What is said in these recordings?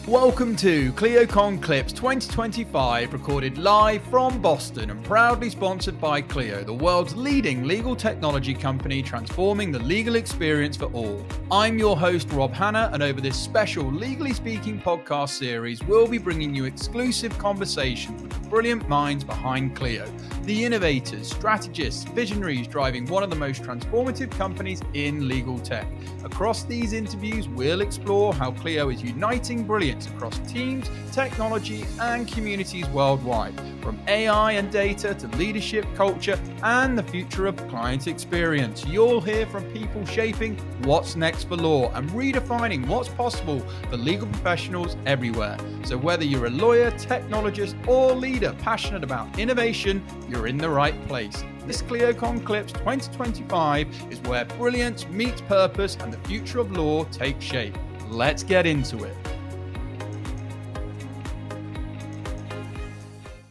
Welcome to ClioCon Clips 2025, recorded live from Boston and proudly sponsored by Clio, the world's leading legal technology company transforming the legal experience for all. I'm your host, Rob Hanna, and over this special Legally Speaking podcast series, we'll be bringing you exclusive conversations with the brilliant minds behind Clio, the innovators, strategists, visionaries driving one of the most transformative companies in legal tech. Across these interviews, we'll explore how Clio is uniting brilliance across teams, technology, and communities worldwide, from AI and data to leadership, culture, and the future of client experience. You'll hear from people shaping what's next for law and redefining what's possible for legal professionals everywhere. So whether you're a lawyer, technologist, or leader passionate about innovation, you're in the right place. This ClioCon Clips 2025 is where brilliance meets purpose and the future of law takes shape. Let's get into it.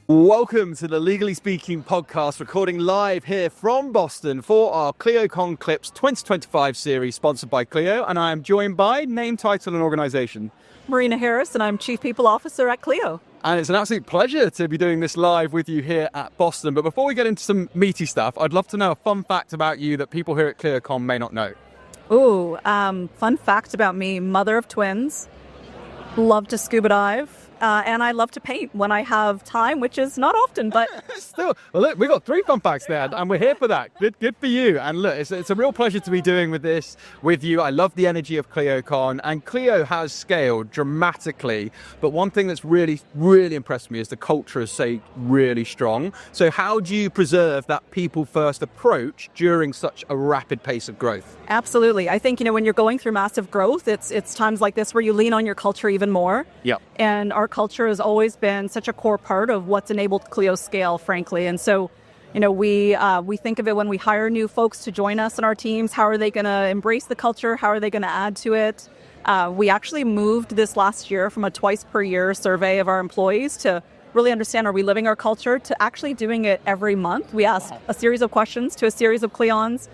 Welcome to the Legally Speaking podcast, recording live here from Boston for our ClioCon Clips 2025 series, sponsored by Clio. And I am joined by name, title, and organization. Marina Harris, and I'm Chief People Officer at Clio. And it's an absolute pleasure to be doing this live with you here at Boston. But before we get into some meaty stuff, I'd love to know a fun fact about you that people here at ClioCon may not know. Ooh, fun fact about me, mother of twins, love to scuba dive. And I love to paint when I have time, which is not often, but still. Well, look, we've got 3 fun facts there, and we're here for that. Good for you. And look, it's a real pleasure to be doing this with you. I love the energy of ClioCon, and Clio has scaled dramatically. But one thing that's really, really impressed me is the culture is, really strong. So how do you preserve that people-first approach during such a rapid pace of growth? Absolutely. I think, when you're going through massive growth, it's times like this where you lean on your culture even more. Yep. And our culture has always been such a core part of what's enabled Clio's scale, frankly. And so, we think of it when we hire new folks to join us in our teams. How are they going to embrace the culture? How are they going to add to it? We actually moved this last year from a twice per year survey of our employees to really understand, are we living our culture, to actually doing it every month. We ask a series of questions to a series of Clions.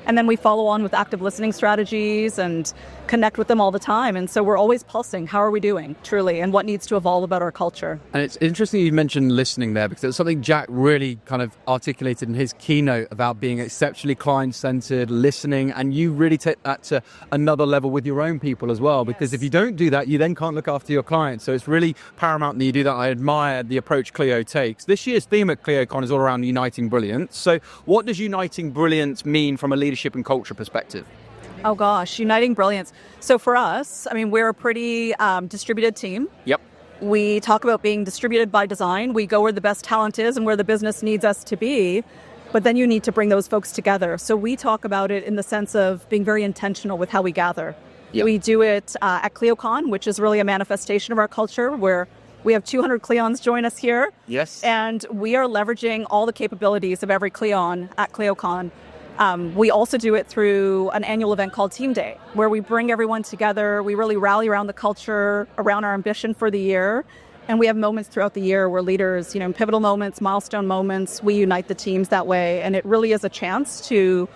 And then we follow on with active listening strategies and connect with them all the time. And so we're always pulsing. How are we doing, truly, and what needs to evolve about our culture? And it's interesting you mentioned listening there, because it's something Jack really kind of articulated in his keynote about being exceptionally client-centered, listening, and you really take that to another level with your own people as well, because if you don't do that, you then can't look after your clients. So it's really paramount that you do that. I admire the approach Clio takes. This year's theme at ClioCon is all around uniting brilliance. So what does uniting brilliance mean from a leadership and culture perspective? Oh gosh, uniting brilliance. So for us, we're a pretty distributed team. Yep. We talk about being distributed by design. We go where the best talent is and where the business needs us to be, but then you need to bring those folks together. So we talk about it in the sense of being very intentional with how we gather. Yep. We do it at ClioCon, which is really a manifestation of our culture, where we have 200 Clions join us here. Yes. And we are leveraging all the capabilities of every Clion at ClioCon. We also do it through an annual event called Team Day, where we bring everyone together. We really rally around the culture, around our ambition for the year. And we have moments throughout the year where leaders, in pivotal moments, milestone moments, we unite the teams that way. And it really is a chance to,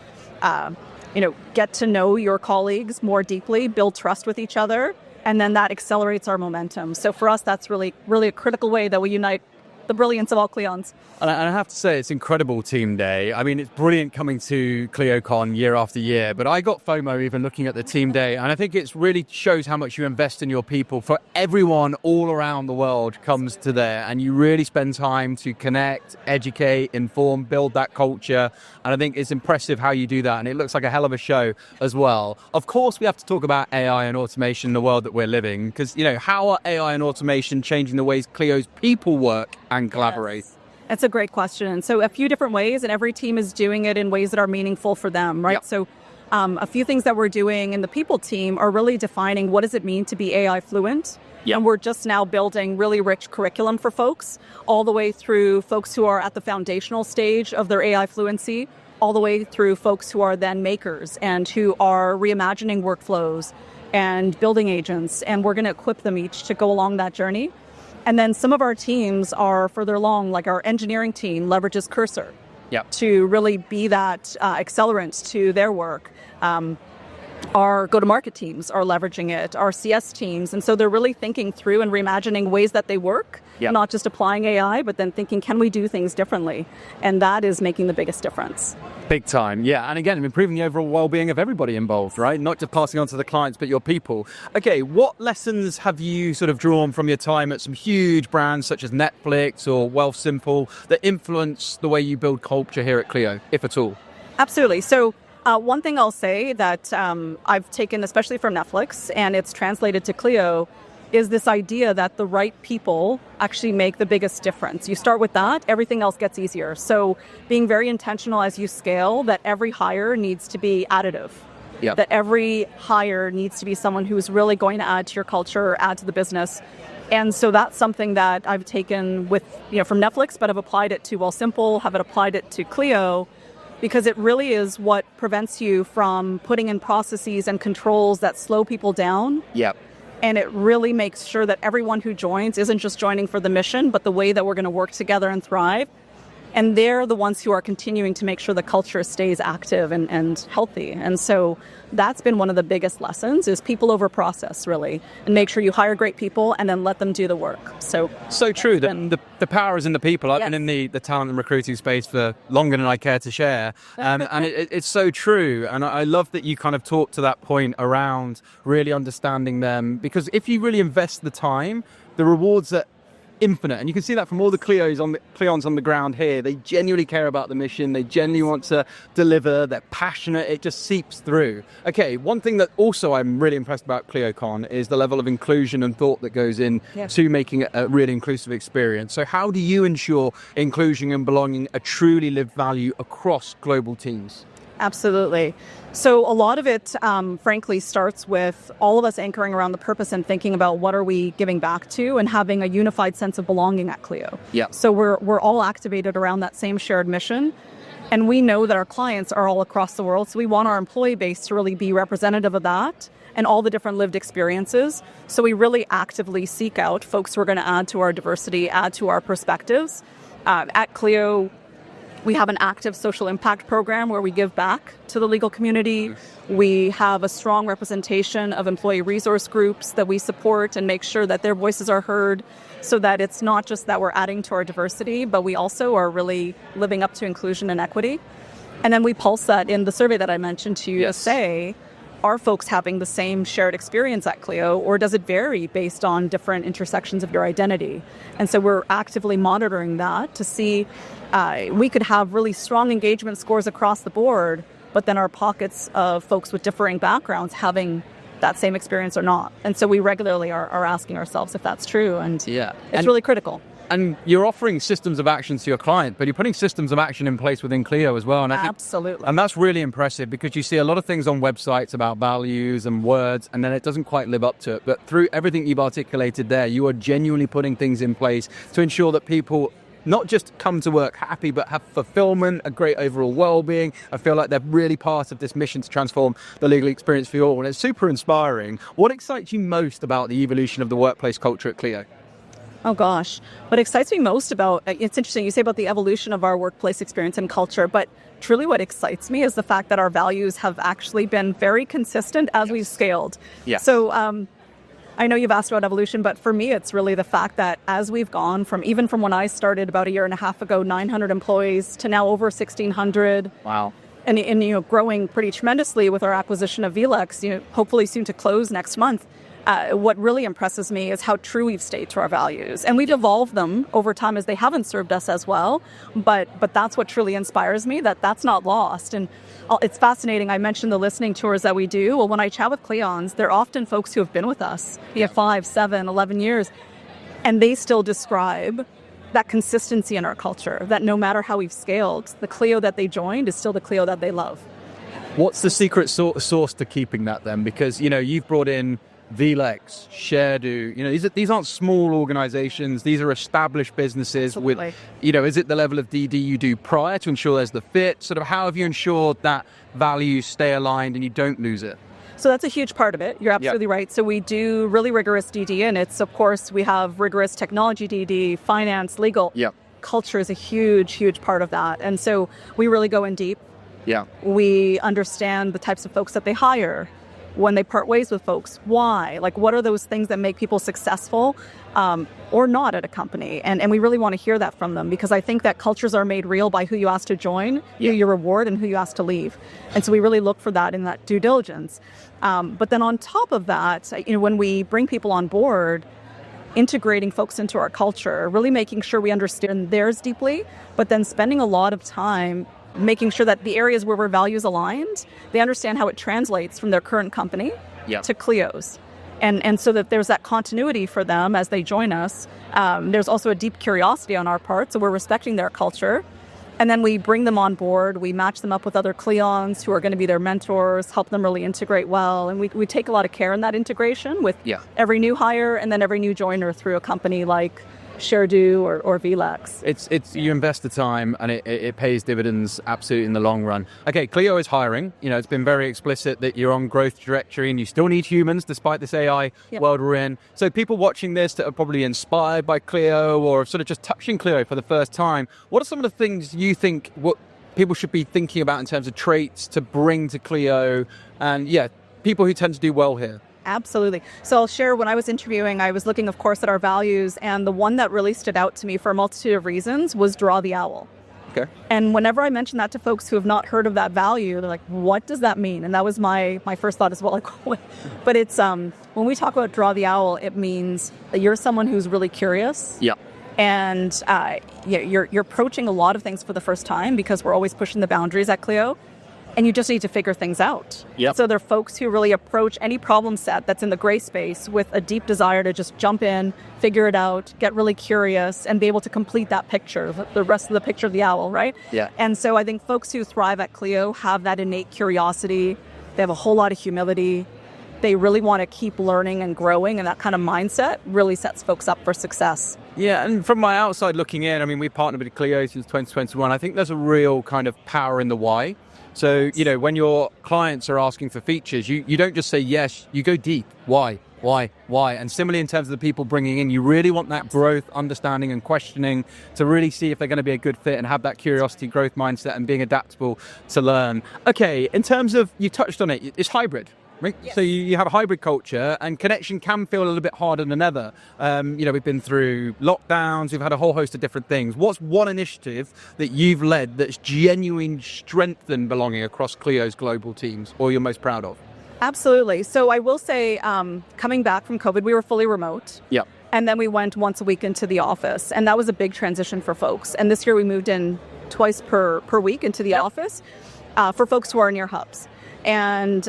get to know your colleagues more deeply, build trust with each other, and then that accelerates our momentum. So for us, that's really, really a critical way that we unite the brilliance of all Clions. And I have to say, it's incredible Team Day. It's brilliant coming to ClioCon year after year, but I got FOMO even looking at the Team Day, and I think it really shows how much you invest in your people. For everyone all around the world comes to there, and you really spend time to connect, educate, inform, build that culture, and I think it's impressive how you do that, and it looks like a hell of a show as well. Of course, we have to talk about AI and automation in the world that we're living, because, how are AI and automation changing the ways Clio's people work and collaborate? Yes. That's a great question. So a few different ways, and every team is doing it in ways that are meaningful for them, right? Yep. So a few things that we're doing in the people team are really defining what does it mean to be AI fluent. Yep. And we're just now building really rich curriculum for folks, all the way through folks who are at the foundational stage of their AI fluency, all the way through folks who are then makers and who are reimagining workflows and building agents. And we're going to equip them each to go along that journey. And then some of our teams are further along, like our engineering team leverages Cursor to really be that accelerant to their work. Our go-to-market teams are leveraging it, our CS teams. And so they're really thinking through and reimagining ways that they work, not just applying AI, but then thinking, can we do things differently? And that is making the biggest difference. Big time, yeah. And again, improving the overall well-being of everybody involved, right? Not just passing on to the clients, but your people. Okay, what lessons have you sort of drawn from your time at some huge brands such as Netflix or Wealthsimple that influence the way you build culture here at Clio, if at all? Absolutely. So one thing I'll say that I've taken, especially from Netflix, and it's translated to Clio, is this idea that the right people actually make the biggest difference. You start with that, everything else gets easier. So being very intentional as you scale, that every hire needs to be additive. That every hire needs to be someone who's really going to add to your culture or add to the business. And so that's something that I've taken with, from Netflix, but I've applied it to Wealthsimple, have applied it to Clio, because it really is what prevents you from putting in processes and controls that slow people down. And it really makes sure that everyone who joins isn't just joining for the mission, but the way that we're going to work together and thrive. And they're the ones who are continuing to make sure the culture stays active and healthy. And so that's been one of the biggest lessons, is people over process, really. And make sure you hire great people and then let them do the work. So true. The power is in the people. I've been in the talent and recruiting space for longer than I care to share. And it's so true. And I love that you kind of talk to that point around really understanding them. Because if you really invest the time, the rewards are infinite. And you can see that from all the Clions on the ground here. They genuinely care about the mission. They genuinely want to deliver. They're passionate. It just seeps through. Okay, one thing that also I'm really impressed about ClioCon is the level of inclusion and thought that goes in to making it a really inclusive experience. So how do you ensure inclusion and belonging are truly lived value across global teams? Absolutely. So a lot of it, frankly, starts with all of us anchoring around the purpose and thinking about what are we giving back to and having a unified sense of belonging at Clio. So we're all activated around that same shared mission. And we know that our clients are all across the world. So we want our employee base to really be representative of that and all the different lived experiences. So we really actively seek out folks who are going to add to our diversity, add to our perspectives. At Clio, we have an active social impact program where we give back to the legal community. We have a strong representation of employee resource groups that we support and make sure that their voices are heard, so that it's not just that we're adding to our diversity, but we also are really living up to inclusion and equity. And then we pulse that in the survey that I mentioned to you to say, are folks having the same shared experience at Clio, or does it vary based on different intersections of your identity? And so we're actively monitoring that to see we could have really strong engagement scores across the board, but then our pockets of folks with differing backgrounds having that same experience or not. And so we regularly are asking ourselves if that's true, and it's really critical. And you're offering systems of action to your client, but you're putting systems of action in place within Clio as well. And I think, absolutely. And that's really impressive, because you see a lot of things on websites about values and words, and then it doesn't quite live up to it. But through everything you've articulated there, you are genuinely putting things in place to ensure that people not just come to work happy, but have fulfillment, a great overall well-being. I feel like they're really part of this mission to transform the legal experience for you all. And it's super inspiring. What excites you most about the evolution of the workplace culture at Clio? Oh gosh, what excites me most about, it's interesting, you say about the evolution of our workplace experience and culture, but truly what excites me is the fact that our values have actually been very consistent as we've scaled. So I know you've asked about evolution, but for me, it's really the fact that as we've gone from, even from when I started about a year and a half ago, 900 employees to now over 1,600. Wow. And growing pretty tremendously with our acquisition of E06, hopefully soon to close next month. What really impresses me is how true we've stayed to our values. And we've evolved them over time as they haven't served us as well. But that's what truly inspires me, that's not lost. And it's fascinating. I mentioned the listening tours that we do. Well, when I chat with Clions, they're often folks who have been with us 5, 7, 11 years. And they still describe that consistency in our culture, that no matter how we've scaled, the Clio that they joined is still the Clio that they love. What's the secret sauce to keeping that then? Because, you've brought in VLEX, ShareDo, these aren't small organizations. These are established businesses. Absolutely. With, is it the level of DD you do prior to ensure there's the fit? Sort of how have you ensured that values stay aligned and you don't lose it? So that's a huge part of it. You're absolutely right. So we do really rigorous DD, and it's, of course, we have rigorous technology DD, finance, legal. Culture is a huge, huge part of that. And so we really go in deep. We understand the types of folks that they hire. when they part ways with folks. Why? Like, what are those things that make people successful or not at a company? And we really want to hear that from them, because I think that cultures are made real by who you ask to join, who you reward, and who you ask to leave. And so we really look for that in that due diligence. But then on top of that, when we bring people on board, integrating folks into our culture, really making sure we understand theirs deeply, but then spending a lot of time making sure that the areas where we're values aligned, they understand how it translates from their current company to Clio's. And so that there's that continuity for them as they join us. There's also a deep curiosity on our part, so we're respecting their culture. And then we bring them on board, we match them up with other Clions who are going to be their mentors, help them really integrate well. And we take a lot of care in that integration with every new hire and then every new joiner through a company like ShareDo or VLEX. It's you invest the time and it pays dividends absolutely in the long run. Okay, Clio is hiring. It's been very explicit that you're on growth trajectory and you still need humans despite this AI world we're in. So people watching this that are probably inspired by Clio or sort of just touching Clio for the first time, what are some of the things you think what people should be thinking about in terms of traits to bring to Clio and people who tend to do well here? Absolutely. So I'll share, when I was interviewing, I was looking, of course, at our values, and the one that really stood out to me for a multitude of reasons was draw the owl. Okay. And whenever I mention that to folks who have not heard of that value, they're like, what does that mean? And that was my first thought as well. Like, what? But it's, when we talk about draw the owl, it means that you're someone who's really curious. Yeah. And you're approaching a lot of things for the first time, because we're always pushing the boundaries at Clio. And you just need to figure things out. Yep. So there are folks who really approach any problem set that's in the gray space with a deep desire to just jump in, figure it out, get really curious, and be able to complete that picture, the rest of the picture of the owl, right? Yeah. And so I think folks who thrive at Clio have that innate curiosity. They have a whole lot of humility. They really want to keep learning and growing, and that kind of mindset really sets folks up for success. Yeah, and from my outside looking in, we've partnered with Clio since 2021. I think there's a real kind of power in the why. So, when your clients are asking for features, you don't just say yes, you go deep. Why? And similarly, in terms of the people bringing in, you really want that growth, understanding and questioning to really see if they're going to be a good fit and have that curiosity, growth mindset and being adaptable to learn. Okay, in terms of, you touched on it, it's hybrid. Right? Yes. So you have a hybrid culture, and connection can feel a little bit harder than ever. We've been through lockdowns, we've had a whole host of different things. What's one initiative that you've led that's genuinely strengthened belonging across Clio's global teams, or you're most proud of? Absolutely. So I will say, coming back from COVID, we were fully remote. Yeah. And then we went once a week into the office, and that was a big transition for folks. And this year we moved in twice per week into the office for folks who are near hubs. And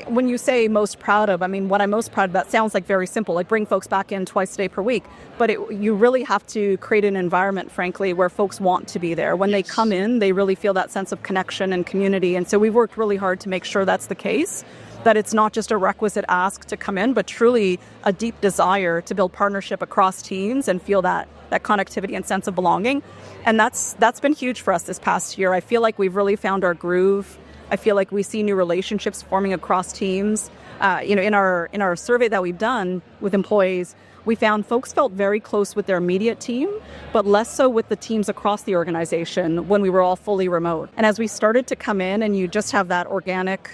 when you say most proud of, what I'm most proud of, that sounds like very simple, like bring folks back in twice a day per week. But you really have to create an environment, frankly, where folks want to be there. When they come in, they really feel that sense of connection and community. And so we've worked really hard to make sure that's the case, that it's not just a requisite ask to come in, but truly a deep desire to build partnership across teams and feel that connectivity and sense of belonging. And that's been huge for us this past year. I feel like we've really found our groove. I feel like we see new relationships forming across teams. In our survey that we've done with employees, we found folks felt very close with their immediate team, but less so with the teams across the organization when we were all fully remote. And as we started to come in and you just have that organic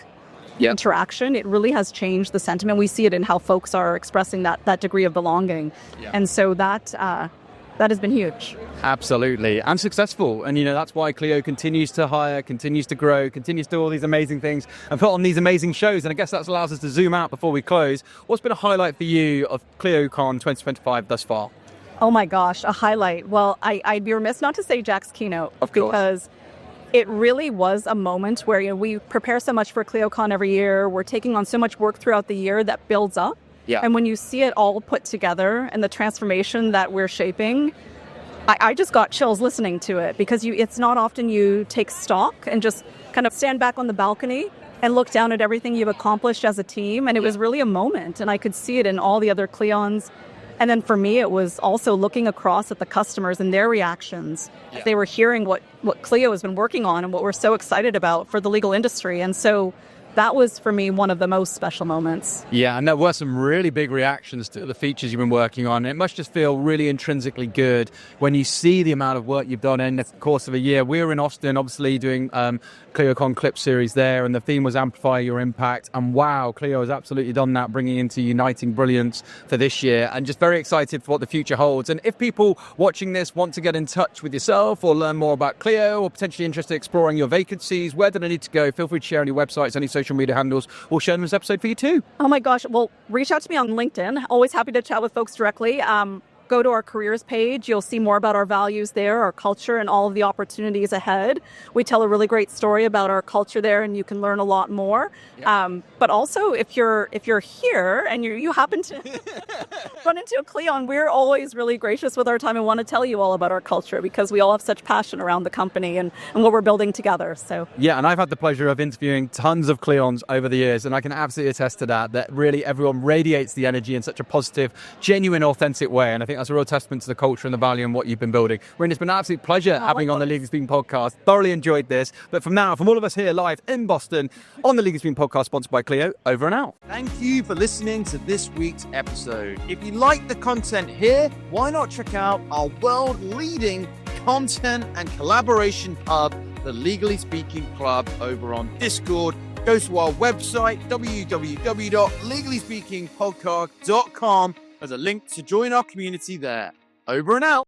interaction, it really has changed the sentiment. We see it in how folks are expressing that degree of belonging. Yeah. And so that has been huge. Absolutely. And successful. And, that's why Clio continues to hire, continues to grow, continues to do all these amazing things and put on these amazing shows. And I guess that allows us to zoom out before we close. What's been a highlight for you of ClioCon 2025 thus far? Oh my gosh, a highlight. Well, I'd be remiss not to say Jack's keynote. Of course. Because it really was a moment where we prepare so much for ClioCon every year. We're taking on so much work throughout the year that builds up. Yeah. And when you see it all put together and the transformation that we're shaping, I just got chills listening to it, because it's not often you take stock and just kind of stand back on the balcony and look down at everything you've accomplished as a team. And it was really a moment, and I could see it in all the other Clions. And then for me, it was also looking across at the customers and their reactions. Yeah. They were hearing what Clio has been working on and what we're so excited about for the legal industry. And so that was for me one of the most special moments. Yeah, and there were some really big reactions to the features you've been working on. It must just feel really intrinsically good when you see the amount of work you've done in the course of a year. We were in Austin, obviously, doing ClioCon Clip series there, and the theme was Amplify Your Impact. And wow, Clio has absolutely done that, bringing into Uniting Brilliance for this year, and just very excited for what the future holds. And if people watching this want to get in touch with yourself or learn more about Clio, or potentially interested in exploring your vacancies, where do they need to go? Feel free to share any websites, any social media handles. We'll share them in this episode for you too. Oh my gosh. Well, reach out to me on LinkedIn. Always happy to chat with folks directly. Go to our careers page. You'll see more about our values there, our culture, and all of the opportunities ahead. We tell a really great story about our culture there, and you can learn a lot more. Yeah. But also, if you're here and you happen to run into a Clio, and we're always really gracious with our time and want to tell you all about our culture, because we all have such passion around the company and what we're building together. So yeah, and I've had the pleasure of interviewing tons of Clions over the years, and I can absolutely attest to that really everyone radiates the energy in such a positive, genuine, authentic way. And I think that's a real testament to the culture and the value and what you've been building. Marina, it's been an absolute pleasure having on the Legally Speaking podcast. Thoroughly enjoyed this. But from all of us here live in Boston on the Legally Speaking podcast, sponsored by Clio, over and out. Thank you for listening to this week's episode. If you like the content here, why not check out our world-leading content and collaboration hub, the Legally Speaking Club, over on Discord. Go to our website, www.legallyspeakingpodcast.com. There's a link to join our community there. Over and out.